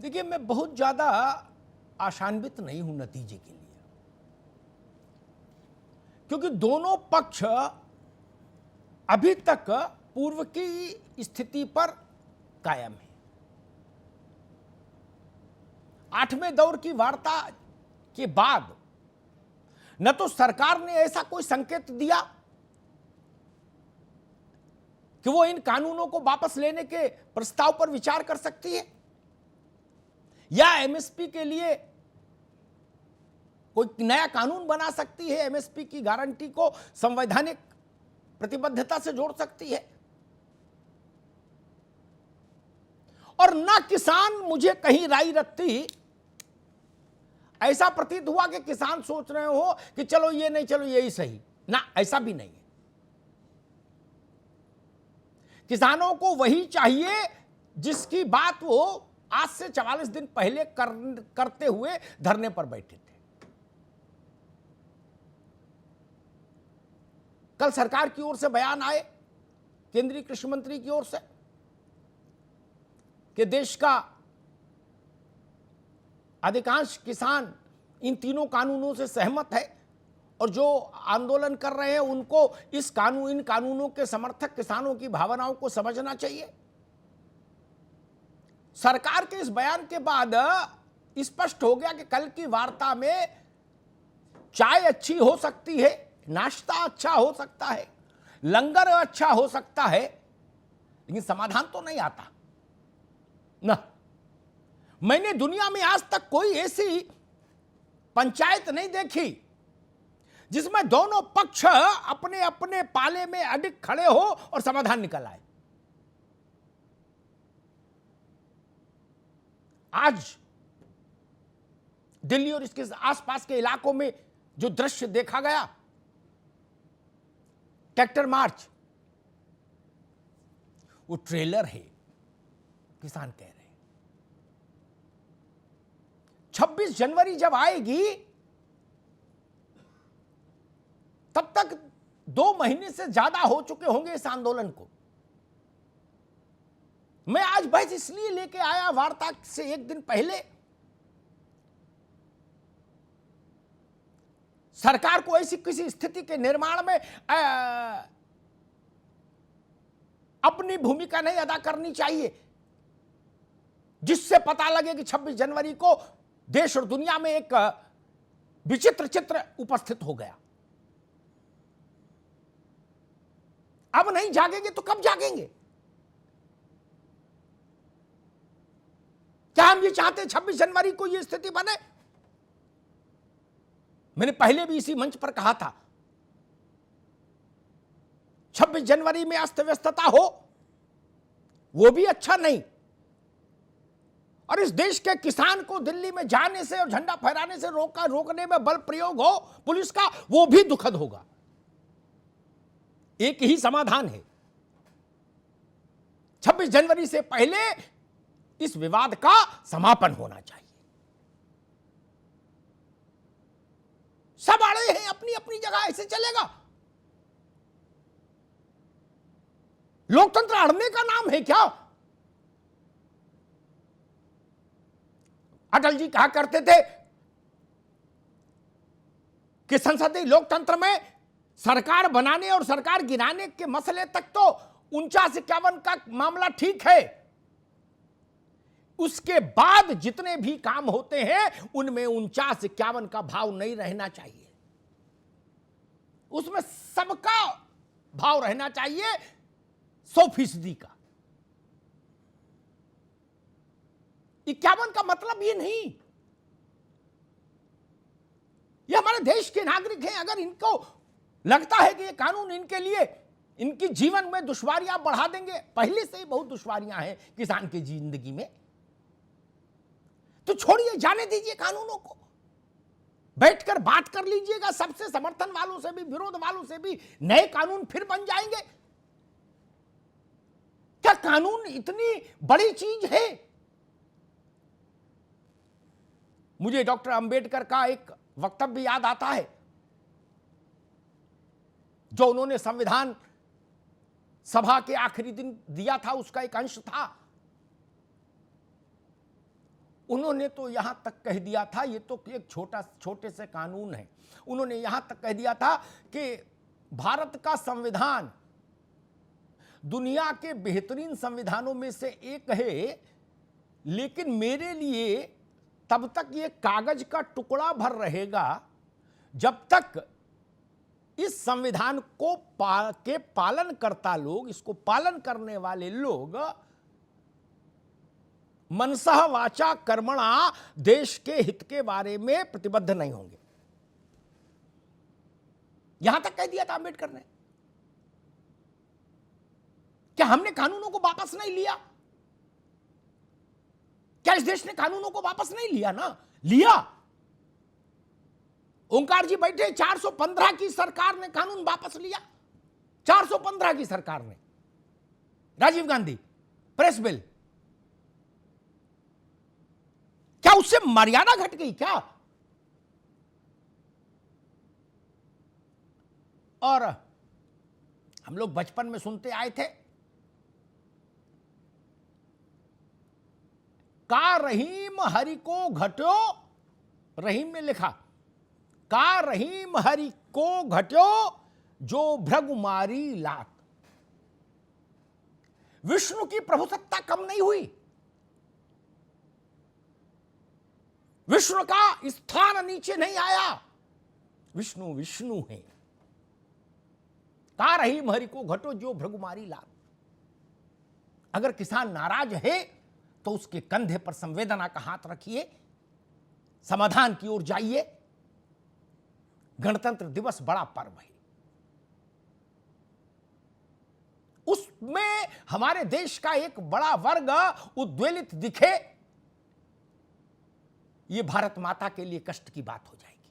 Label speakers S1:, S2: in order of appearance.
S1: देखिए, मैं बहुत ज्यादा आशान्वित नहीं हूं नतीजे के लिए, क्योंकि दोनों पक्ष अभी तक पूर्व की स्थिति पर कायम है। 8वें दौर की वार्ता के बाद न तो सरकार ने ऐसा कोई संकेत दिया कि वो इन कानूनों को वापस लेने के प्रस्ताव पर विचार कर सकती है, या एमएसपी के लिए कोई नया कानून बना सकती है, एमएसपी की गारंटी को संवैधानिक प्रतिबद्धता से जोड़ सकती है। और ना किसान मुझे कहीं राई रत्ती ऐसा प्रतीत हुआ कि किसान सोच रहे हो कि चलो ये नहीं, चलो यही सही ना, ऐसा भी नहीं है। किसानों को वही चाहिए जिसकी बात वो आज से 44 दिन पहले करते हुए धरने पर बैठे थे। कल सरकार की ओर से बयान आए, केंद्रीय कृषि मंत्री की ओर से, कि देश का अधिकांश किसान इन तीनों कानूनों से सहमत है और जो आंदोलन कर रहे हैं उनको इन कानूनों के समर्थक किसानों की भावनाओं को समझना चाहिए। सरकार के इस बयान के बाद स्पष्ट हो गया कि कल की वार्ता में चाय अच्छी हो सकती है, नाश्ता अच्छा हो सकता है, लंगर अच्छा हो सकता है, लेकिन समाधान तो नहीं आता ना। मैंने दुनिया में आज तक कोई ऐसी पंचायत नहीं देखी जिसमें दोनों पक्ष अपने अपने पाले में अडिग खड़े हो और समाधान निकल आए। आज दिल्ली और इसके आसपास के इलाकों में जो दृश्य देखा गया, ट्रैक्टर मार्च, वो ट्रेलर है, किसान कह रहे हैं। 26 जनवरी जब आएगी तब तक 2 महीने से ज्यादा हो चुके होंगे इस आंदोलन को। मैं आज बहस इसलिए लेके आया वार्ता से एक दिन पहले, सरकार को ऐसी किसी स्थिति के निर्माण में अपनी भूमिका नहीं अदा करनी चाहिए जिससे पता लगे कि 26 जनवरी को देश और दुनिया में एक विचित्र चित्र उपस्थित हो गया। अब नहीं जागेंगे तो कब जागेंगे? क्या हम ये चाहते हैं 26 जनवरी को ये स्थिति बने? मैंने पहले भी इसी मंच पर कहा था, 26 जनवरी में अस्त व्यस्तता हो वो भी अच्छा नहीं, और इस देश के किसान को दिल्ली में जाने से और झंडा फहराने से रोकने में बल प्रयोग हो पुलिस का, वो भी दुखद होगा। एक ही समाधान है, 26 जनवरी से पहले इस विवाद का समापन होना चाहिए। सब अड़े हैं अपनी अपनी जगह, ऐसे चलेगा? लोकतंत्र अड़ने का नाम है क्या? अटल जी कहा करते थे कि संसदीय लोकतंत्र में सरकार बनाने और सरकार गिराने के मसले तक तो 49-51 का मामला ठीक है, उसके बाद जितने भी काम होते हैं उनमें 49-51 का भाव नहीं रहना चाहिए, उसमें सबका भाव रहना चाहिए 100% का। 51 का मतलब ये नहीं, ये हमारे देश के नागरिक हैं। अगर इनको लगता है कि ये कानून इनके लिए इनकी जीवन में दुश्वारियां बढ़ा देंगे, पहले से ही बहुत दुश्वारियां हैं किसान की जिंदगी में, तो छोड़िए, जाने दीजिए कानूनों को, बैठकर बात कर लीजिएगा सबसे, समर्थन वालों से भी विरोध वालों से भी, नए कानून फिर बन जाएंगे। क्या कानून इतनी बड़ी चीज है? मुझे डॉक्टर अंबेडकर का एक वक्तव्य याद आता है जो उन्होंने संविधान सभा के आखिरी दिन दिया था, उसका एक अंश था। उन्होंने तो यहां तक कह दिया था, ये तो एक छोटे से कानून है, उन्होंने यहां तक कह दिया था कि भारत का संविधान दुनिया के बेहतरीन संविधानों में से एक है, लेकिन मेरे लिए तब तक ये कागज का टुकड़ा भर रहेगा जब तक इस संविधान को के पालनकर्ता लोग, इसको पालन करने वाले लोग मनसः वाचा कर्मणा देश के हित के बारे में प्रतिबद्ध नहीं होंगे। यहां तक कह दिया था अंबेडकर ने। क्या हमने कानूनों को वापस नहीं लिया? क्या इस देश ने कानूनों को वापस नहीं लिया? ना लिया। ओंकार जी बैठे, 415 की सरकार ने कानून वापस लिया। 415 की सरकार ने, राजीव गांधी प्रेस बिल, क्या उससे मर्यादा घट गई क्या? और हम लोग बचपन में सुनते आए थे, का रहीम हरि को घट्यो, रहीम ने लिखा, का रहीम हरि को घट्यो जो भृगुमारी लात। विष्णु की प्रभुसत्ता कम नहीं हुई, विष्णु का स्थान नीचे नहीं आया। विष्णु विष्णु है। का रहीम हरि को घटो जो भृगुमारी लात। अगर किसान नाराज है तो उसके कंधे पर संवेदना का हाथ रखिए, समाधान की ओर जाइए। गणतंत्र दिवस बड़ा पर्व है, उसमें हमारे देश का एक बड़ा वर्ग उद्वेलित दिखे, यह भारत माता के लिए कष्ट की बात हो जाएगी।